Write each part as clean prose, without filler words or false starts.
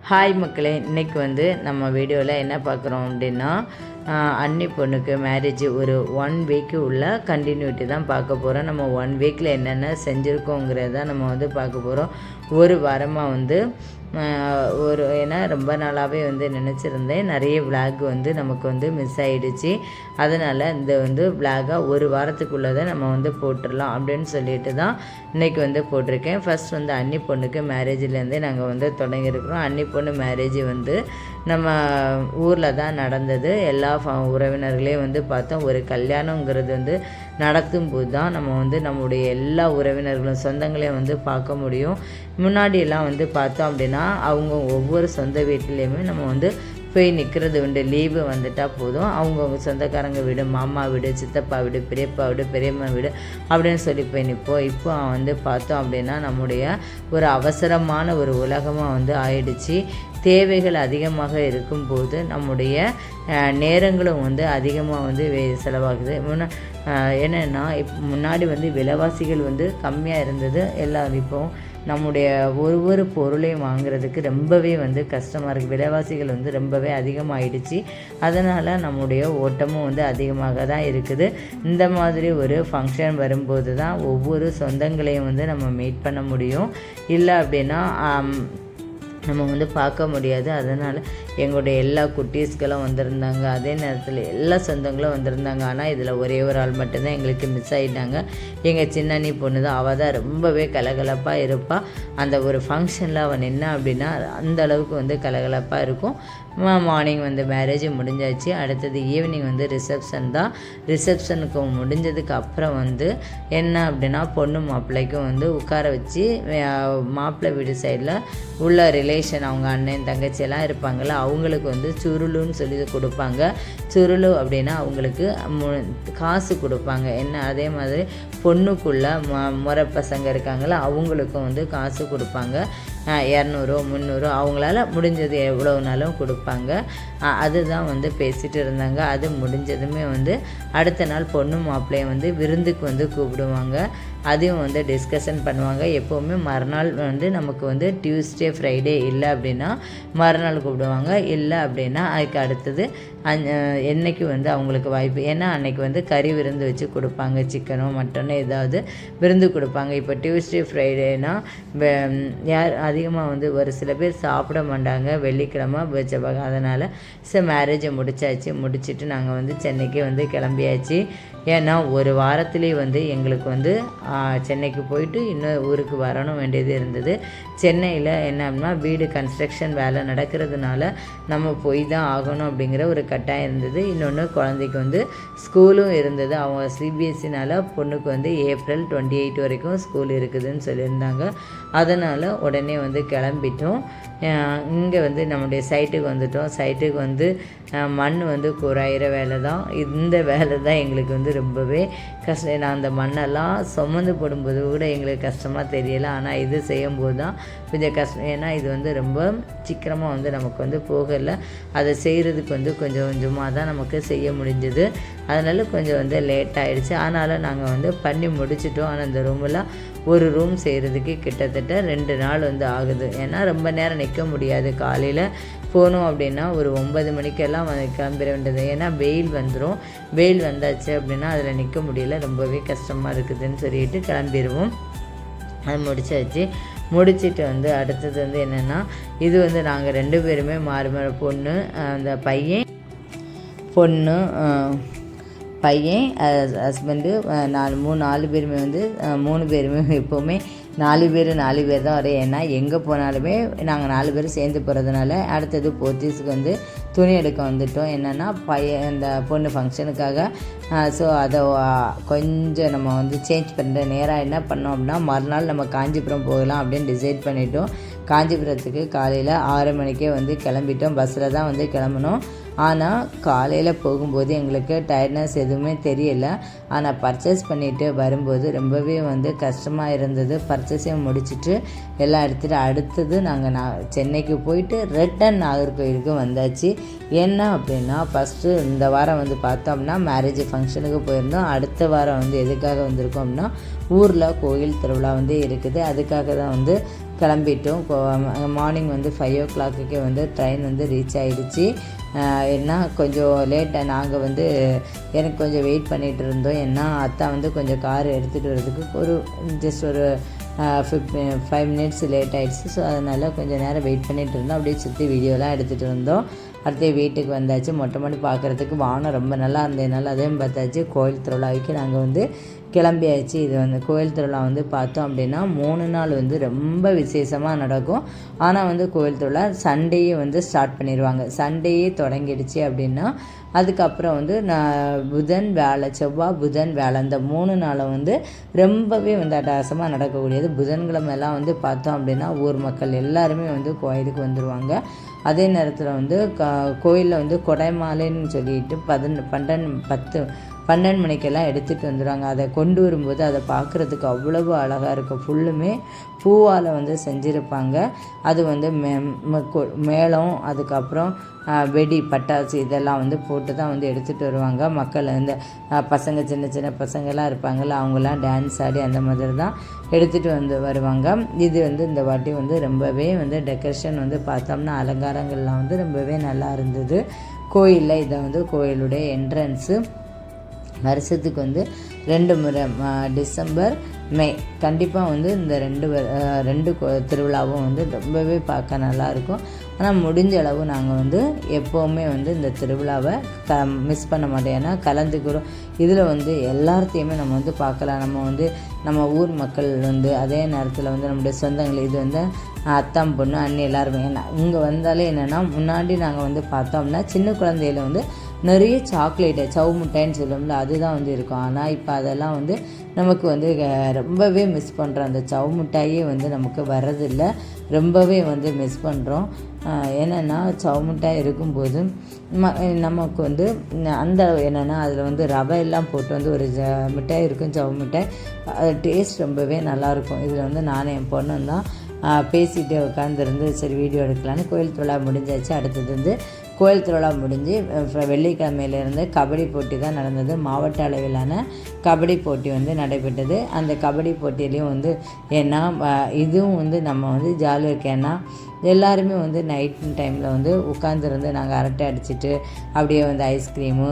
Hi மக்களே, இன்றைக்கி வந்து நம்ம வீடியோவில் என்ன பார்க்குறோம் அப்படின்னா, அண்ணி பொண்ணுக்கு மேரேஜ் ஒரு 1 வீக்கு உள்ள கண்டினியூட்டி தான் பார்க்க போகிறோம். நம்ம 1 வீக்கில் என்னென்ன செஞ்சுருக்கோங்கிறத நம்ம வந்து பார்க்க போகிறோம். ஒரு வாரமாக வந்து ஏன்னா ரொம்ப நாளாகவே வந்து நினச்சிருந்தேன், நிறைய விளாக் வந்து நமக்கு வந்து மிஸ் ஆகிடுச்சு. அதனால் இந்த வந்து விளாகாக ஒரு வாரத்துக்குள்ளே நம்ம வந்து போட்டுடலாம் அப்படின்னு சொல்லிட்டு தான் இன்றைக்கி வந்து போட்டிருக்கேன். ஃபஸ்ட் வந்து அண்ணி பொண்ணுக்கு மேரேஜ்லேருந்தே நாங்கள் வந்து தொடங்கியிருக்கிறோம். அண்ணி பொண்ணு மேரேஜ் வந்து நம்ம ஊரில் தான் நடந்தது. எல்லா உறவினர்களையும் வந்து பார்த்தோம். ஒரு கல்யாணங்கிறது வந்து நடத்தும்போது தான் நம்ம வந்து நம்முடைய எல்லா உறவினர்களும் சொந்தங்களையும் வந்து பார்க்க முடியும். முன்னாடியெல்லாம் வந்து பார்த்தோம் அப்படின்னா அவங்க ஒவ்வொரு சொந்த வீட்லேயுமே நம்ம வந்து போய் நிற்கிறது உண்டு. லீவு வந்துட்டால் போதும், அவங்கவுங்க சொந்தக்காரங்க வீடு, மாமா வீடு, சித்தப்பா வீடு, பெரியப்பா வீடு, பெரியம்மா வீடு அப்படின்னு சொல்லி போய் நிற்போம். இப்போ வந்து பார்த்தோம் அப்படின்னா நம்முடைய ஒரு அவசரமான ஒரு உலகமாக வந்து ஆயிடுச்சு. தேவைகள் அதிகமாக இருக்கும்போது நம்முடைய நேரங்களும் வந்து அதிகமாக வந்து செலவாகுது. என்னென்னா முன்னாடி வந்து விலைவாசிகள் வந்து கம்மியாக இருந்தது. எல்லாம் இப்போ நம்முடைய ஒரு பொருளையும் வாங்குறதுக்கு ரொம்பவே வந்து கஷ்டமாக இருக்குது. விலைவாசிகள் வந்து ரொம்பவே அதிகமாகிடுச்சு. அதனால் நம்முடைய ஓட்டமும் வந்து அதிகமாக தான் இருக்குது. இந்த மாதிரி ஒரு ஃபங்க்ஷன் வரும்போது தான் ஒவ்வொரு சொந்தங்களையும் வந்து நம்ம மீட் பண்ண முடியும். இல்லை அப்படின்னா நம்ம வந்து பார்க்க முடியாது. அதனால் எங்களுடைய எல்லா குட்டீஸ்களும் வந்திருந்தாங்க. அதே நேரத்தில் எல்லா சொந்தங்களும் வந்திருந்தாங்க. ஆனால் இதில் ஒரே ஒரு ஆள் மட்டும்தான் எங்களுக்கு மிஸ் ஆகிட்டாங்க. எங்கள் சின்னண்ணி பொண்ணு தான். அவள் தான் ரொம்பவே கலகலப்பாக இருப்பாள். அந்த ஒரு ஃபங்க்ஷனில் அவன் என்ன அப்படின்னா அந்த அளவுக்கு வந்து கலகலப்பாக இருக்கும். மார்னிங் வந்து மேரேஜ் முடிஞ்சாச்சு. அடுத்தது ஈவினிங் வந்து ரிசப்ஷன் தான். ரிசப்ஷனுக்கு முடிஞ்சதுக்கு அப்புறம் வந்து என்ன அப்படின்னா பொண்ணு மாப்பிள்ளைக்கும் வந்து உட்கார வச்சு மாப்பிள்ளை வீடு சைடில் உள்ள ரிலேஷன் அவங்க அண்ணன் தங்கச்சி எல்லாம் இருப்பாங்கள்ல, அவங்களுக்கு வந்து சுருளுன்னு சொல்லி கொடுப்பாங்க. சுருளு அப்படின்னா அவங்களுக்கு காசு கொடுப்பாங்க. என்ன அதே மாதிரி பொண்ணுக்குள்ள முறை பசங்க இருக்காங்கள, அவங்களுக்கும் வந்து காசு கொடுப்பாங்க. 200 300 அவங்களால முடிஞ்சது எவ்வளோனாலும் கொடுப்பாங்க. அதுதான் வந்து பேசிகிட்டு இருந்தாங்க. அது முடிஞ்சதுமே வந்து அடுத்த நாள் பொண்ணு மாப்பிள்ளையை வந்து விருந்துக்கு வந்து கூப்பிடுவாங்க. அதையும் வந்து டிஸ்கஷன் பண்ணுவாங்க. எப்போவுமே மறுநாள் வந்து நமக்கு வந்து டியூஸ்டே ஃப்ரைடே இல்லை அப்படின்னா மறுநாள் கூப்பிடுவாங்க. இல்லை அப்படின்னா அதுக்கு அடுத்தது என்றைக்கு வந்து அவங்களுக்கு வாய்ப்பு. ஏன்னா அன்றைக்கி வந்து கறி விருந்து வச்சு கொடுப்பாங்க. சிக்கனோ மட்டனோ ஏதாவது விருந்து கொடுப்பாங்க. இப்போ டியூஸ்டே ஃப்ரைடேனா யார் அதிகமாக வந்து ஒரு சில பேர் சாப்பிட மாட்டாங்க வெள்ளிக்கிழமை செவ்வாய். அதனால் மேரேஜை முடிச்சுட்டு நாங்கள் வந்து சென்னைக்கு வந்து கிளம்பியாச்சு. ஏன்னா ஒரு வாரத்துலேயே வந்து எங்களுக்கு வந்து சென்னைக்கு போயிட்டு இன்னும் ஊருக்கு வரணும் வேண்டியது இருந்தது. சென்னையில் என்ன அப்படின்னா வீடு கன்ஸ்ட்ரக்ஷன் வேலை நடக்கிறதுனால நம்ம போய் தான் ஆகணும் அப்படிங்கிற ஒரு கட்டாயம் இருந்தது. இன்னொன்று குழந்தைக்கு வந்து ஸ்கூலும் இருந்தது. அவங்க சிபிஎஸ்சினால் பொண்ணுக்கு வந்து ஏப்ரல் 28 வரைக்கும் ஸ்கூல் இருக்குதுன்னு சொல்லியிருந்தாங்க. அதனால் உடனே வந்து கிளம்பிட்டோம். இங்கே வந்து நம்முடைய சைட்டுக்கு வந்துட்டோம். சைட்டுக்கு வந்து மண் வந்து குறாயிற வேலை தான். இந்த வேலை தான் எங்களுக்கு வந்து ரொம்பவே கஷ்டம். நான் அந்த மண்ணெல்லாம் சுமந்து போடும்போது கூட எங்களுக்கு கஷ்டமாக தெரியலை. ஆனால் இது செய்யும்போது தான் கொஞ்சம் கஷ்டம். ஏன்னா இது வந்து ரொம்ப சீக்கிரமாக வந்து நமக்கு வந்து போகலை. அதை செய்கிறதுக்கு வந்து கொஞ்சம் கொஞ்சமாக தான் நமக்கு செய்ய முடிஞ்சது. அதனால் கொஞ்சம் வந்து லேட் ஆகிடுச்சு. ஆனாலும் நாங்கள் வந்து பண்ணி முடிச்சிட்டோம். ஆனால் அந்த ரூமெல்லாம் ஒரு ரூம் செய்கிறதுக்கு கிட்டத்தட்ட 2 நாள் வந்து ஆகுது. ஏன்னா ரொம்ப நேரம் நிற்க முடியாது. காலையில் போனோம் அப்படின்னா ஒரு 9 மணிக்கெல்லாம் கிளம்பிட வேண்டியது. ஏன்னா வெயில் வந்துடும். வெயில் வந்தாச்சு அப்படின்னா அதில் நிற்க முடியல, ரொம்பவே கஷ்டமாக இருக்குதுன்னு சொல்லிட்டு கிளம்பிடுவோம். அது முடிச்சிட்டு வந்து அடுத்தது வந்து என்னென்னா இது வந்து நாங்கள் 2 பேருமே மாறி பொண்ணு அந்த பையன் ஹஸ்பண்டு 4 பேருமே வந்து 3 பேருமே எப்போவுமே 4 பேர் தான் வரும். ஏன்னா எங்கே போனாலுமே நாங்கள் 4 பேர் சேர்ந்து போகிறதுனால. அடுத்தது போத்தீஸுக்கு வந்து துணி எடுக்க வந்துட்டோம். என்னென்னா இந்த பொண்ணு ஃபங்க்ஷனுக்காக. ஸோ அதை கொஞ்சம் நம்ம வந்து சேஞ்ச் பண்ணுற நேராக என்ன பண்ணோம் அப்படின்னா மறுநாள் நம்ம காஞ்சிபுரம் போகலாம் அப்படின்னு டிசைட் பண்ணிட்டோம். காஞ்சிபுரத்துக்கு காலையில் 6 மணிக்கே வந்து கிளம்பிட்டோம். பஸ்ஸில் தான் வந்து கிளம்பணும். ஆனால் காலையில் போகும்போது எங்களுக்கு டயர்ட்னஸ் எதுவுமே தெரியலை. ஆனால் பர்ச்சேஸ் பண்ணிவிட்டு வரும்போது ரொம்பவே வந்து கஷ்டமாக இருந்தது. பர்ச்சேஸையும் முடிச்சுட்டு எல்லாம் எடுத்துகிட்டு அடுத்தது நாங்கள் சென்னைக்கு போயிட்டு ரிட்டன் நாகர்கோயிலுக்கு வந்தாச்சு. என்ன அப்படின்னா ஃபஸ்ட்டு இந்த வாரம் வந்து பார்த்தோம்னா மேரேஜ் ஃபங்க்ஷனுக்கு போயிருந்தோம். அடுத்த வாரம் வந்து எதுக்காக வந்திருக்கோம் அப்படின்னா ஊரில் கோயில் திருவிழா வந்து இருக்குது. அதுக்காக தான் வந்து கிளம்பிட்டோம். மார்னிங் வந்து 5 o'clock வந்து ட்ரெயின் வந்து ரீச் ஆகிடுச்சு. ஏன்னா கொஞ்சம் லேட்டாக நாங்கள் வந்து எனக்கு கொஞ்சம் வெயிட் பண்ணிகிட்டு இருந்தோம். ஏன்னா அத்தா வந்து கொஞ்சம் கார் எடுத்துகிட்டு வரதுக்கு ஜஸ்ட் ஒரு 5 minutes லேட் ஆகிடுச்சு. ஸோ அதனால் கொஞ்சம் நேரம் வெயிட் பண்ணிகிட்டு இருந்தோம். அப்படியே சுற்றி வீடியோலாம் எடுத்துகிட்டு இருந்தோம். அடுத்து வீட்டுக்கு வந்தாச்சு. மொட்டை மாடி பார்க்குறதுக்கு வானம் ரொம்ப நல்லா இருந்ததுனால அதையும் பார்த்தாச்சு. கோயில் திருவிழாவுக்கு நாங்கள் வந்து கிளம்பியாச்சு. இது வந்து கோயில் திருவிழா வந்து பார்த்தோம் அப்படின்னா 3 நாள் வந்து ரொம்ப விசேஷமாக நடக்கும். ஆனால் வந்து கோயில் திருவிழா சண்டேயே வந்து ஸ்டார்ட் பண்ணிடுவாங்க. சண்டேயே தொடங்கிடுச்சு அப்படின்னா அதுக்கப்புறம் வந்து புதன் வேலை, செவ்வாய் புதன் வேலை, இந்த 3 நாளும் வந்து ரொம்பவே வந்து அட்டகாசமாக நடக்கக்கூடியது. புதன்கிழமெல்லாம் வந்து பார்த்தோம் அப்படின்னா ஊர் மக்கள் எல்லாருமே வந்து கோயிலுக்கு வந்துடுவாங்க. அதே நேரத்தில் வந்து கோயிலில் வந்து கொடைமாலைன்னு சொல்லிட்டு 12 மணிக்கெல்லாம் எடுத்துகிட்டு வந்துடுவாங்க. அதை கொண்டு வரும்போது அதை பார்க்குறதுக்கு அவ்வளவு அழகாக இருக்கும். ஃபுல்லுமே பூவால் வந்து செஞ்சுருப்பாங்க. அது வந்து மேளம், அதுக்கப்புறம் வெடி, பட்டாசு இதெல்லாம் வந்து போட்டு தான் வந்து எடுத்துகிட்டு வருவாங்க. மக்கள் இந்த பசங்க சின்ன சின்ன பசங்கள்லாம் இருப்பாங்கள்ல, அவங்களாம் டான்ஸ் ஆடி அந்த மாதிரி தான் எடுத்துகிட்டு வருவாங்க. இது வந்து இந்த வாட்டி வந்து ரொம்பவே வந்து டெக்கரேஷன் வந்து பார்த்தோம்னா அலங்காரங்கள்லாம் வந்து ரொம்பவே நல்லா இருந்தது கோயிலில். இதை வந்து கோயிலுடைய என்ட்ரன்ஸு வருஷத்துக்கு வந்து 2 முறை டிசம்பர், மே கண்டிப்பாக வந்து இந்த ரெண்டு திருவிழாவும் வந்து ரொம்பவே பார்க்க நல்லாயிருக்கும். ஆனால் முடிஞ்ச அளவு நாங்கள் வந்து எப்போவுமே வந்து இந்த திருவிழாவை மிஸ் பண்ண மாட்டோம். ஏன்னா கலந்துக்கிறோம். இதில் வந்து எல்லாத்தையுமே நம்ம வந்து பார்க்கலாம். நம்ம ஊர் மக்கள் வந்து அதே நேரத்தில் வந்து நம்முடைய சொந்தங்கள், இது வந்து அத்தாம் பொண்ணு அண்ணி எல்லாருமே இங்கே வந்தாலே என்னென்னா முன்னாடி நாங்கள் வந்து பார்த்தோம்னா சின்ன குழந்தையில வந்து நிறைய சாக்லேட்டு சவு மிட்டாயின்னு சொல்லுவோம்ல, அதுதான் வந்து இருக்கும். ஆனால் இப்போ அதெல்லாம் வந்து நமக்கு வந்து ரொம்பவே மிஸ் பண்ணுறோம். அந்த சவு மிட்டாயே வந்து நமக்கு வர்றதில்லை. ரொம்பவே வந்து மிஸ் பண்ணுறோம். என்னென்னா சவு மிட்டாய் இருக்கும்போது நமக்கு வந்து அந்த என்னென்னா அதில் வந்து ரவை எல்லாம் போட்டு வந்து ஒரு மிட்டாய் இருக்கும், சவு மிட்டாய். அது டேஸ்ட் ரொம்பவே நல்லாயிருக்கும். இதில் வந்து நானும் என் பொண்ணும் தான் பேசிகிட்டே உட்காந்துருந்து சரி வீடியோ எடுக்கலான்னு. கோயில் திருவிழா முடிஞ்சாச்சு. அடுத்தது வந்து கோயில் திருவிழா முடிஞ்சு வெள்ளிக்கிழமையிலேருந்து கபடி போட்டி தான் நடந்தது. மாவட்ட அளவிலான கபடி போட்டி வந்து நடைபெற்றது. அந்த கபடி போட்டியிலையும் வந்து ஏன்னா இதுவும் வந்து நம்ம வந்து ஜாலியாக இருக்கேன். ஏன்னா எல்லாருமே வந்து நைட் டைமில் வந்து உட்காந்துருந்து நாங்கள் அரட்டை அடிச்சுட்டு அப்படியே வந்து ஐஸ்கிரீமு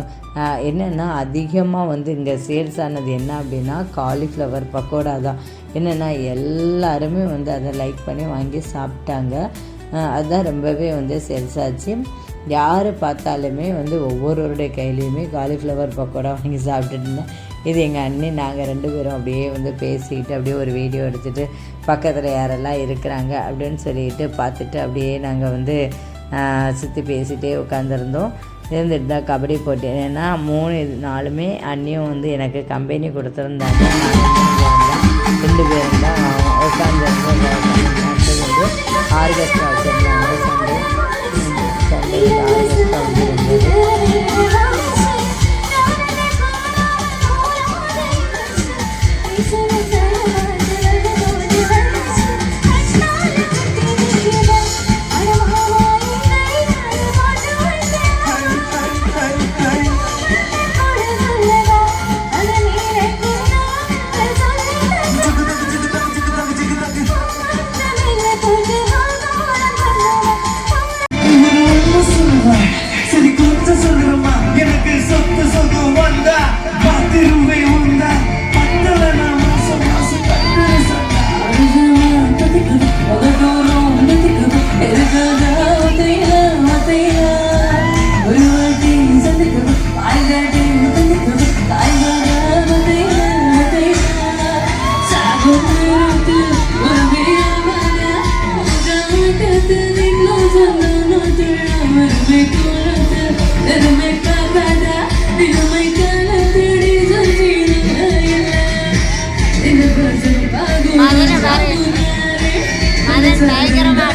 என்னென்னா அதிகமாக வந்து இங்கே சேல்ஸ் ஆனது என்ன அப்படின்னா காலிஃப்ளவர் பக்கோடா தான். என்னென்னா எல்லாருமே வந்து அதை லைக் பண்ணி வாங்கி சாப்பிட்டாங்க. அதுதான் ரொம்பவே வந்து சேல்ஸ் ஆச்சு. யார் பார்த்தாலுமே வந்து ஒவ்வொருவருடைய கையிலையுமே காலிஃப்ளவர் பக்கோடா வாங்கி சாப்பிட்டுட்டு இருந்தேன். இது எங்கள் அண்ணி நாங்கள் 2 பேரும் அப்படியே வந்து பேசிக்கிட்டு அப்படியே ஒரு வீடியோ எடுத்துகிட்டு பக்கத்தில் யாரெல்லாம் இருக்கிறாங்க அப்படின்னு சொல்லிட்டு பார்த்துட்டு அப்படியே நாங்கள் வந்து சுற்றி பேசிகிட்டே உட்காந்துருந்தோம். இருந்துட்டு தான் கபடி போட்டி. ஏன்னா 3 நாளுமே அண்ணியும் வந்து எனக்கு கம்பெனி கொடுத்துருந்தாங்க. 2 பேரும் தான் உட்காந்துருந்தோம். வந்து ஆர்கெஸ்ட்ரா வச்சுருந்தாங்க. சண்டே ஆர்கெஸ்ட்ரா வந்துருந்தது. பயங்கரமாக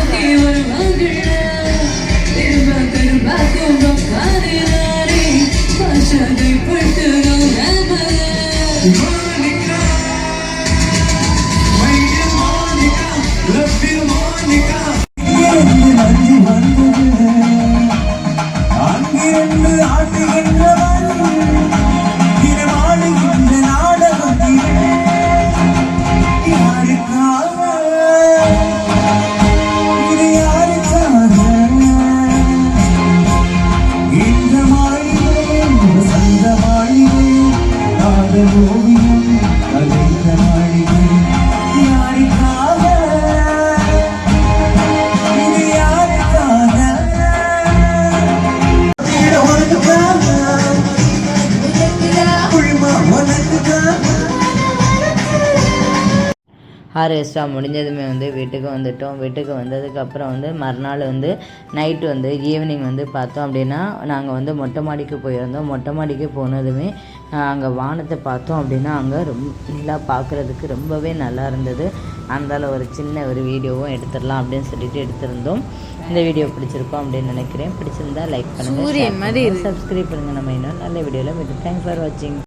ஹார்வெஸ்ட்டாக முடிஞ்சதுமே வந்து வீட்டுக்கு வந்துவிட்டோம். வீட்டுக்கு வந்ததுக்கப்புறம் வந்து மறுநாள் வந்து நைட்டு வந்து ஈவினிங் வந்து பார்த்தோம் அப்படின்னா நாங்கள் வந்து மொட்டை மாடிக்கு போயிருந்தோம். மொட்டை மாடிக்கு போனதுமே அங்கே வானத்தை பார்த்தோம் அப்படின்னா அங்கே நிலா பார்க்குறதுக்கு ரொம்பவே நல்லா இருந்தது. அதனால் ஒரு சின்ன ஒரு வீடியோவும் எடுத்துடலாம் அப்படின்னு சொல்லிட்டு எடுத்திருந்தோம். இந்த வீடியோ பிடிச்சிருக்கோம் அப்படின்னு நினைக்கிறேன். பிடிச்சிருந்தா லைக் பண்ணுங்கள், சப்ஸ்கிரைப் பண்ணுங்கள். நம்ம இன்னும் நல்ல வீடியோவில் மீண்டும். தேங்க்ஸ் ஃபார் வாட்சிங்.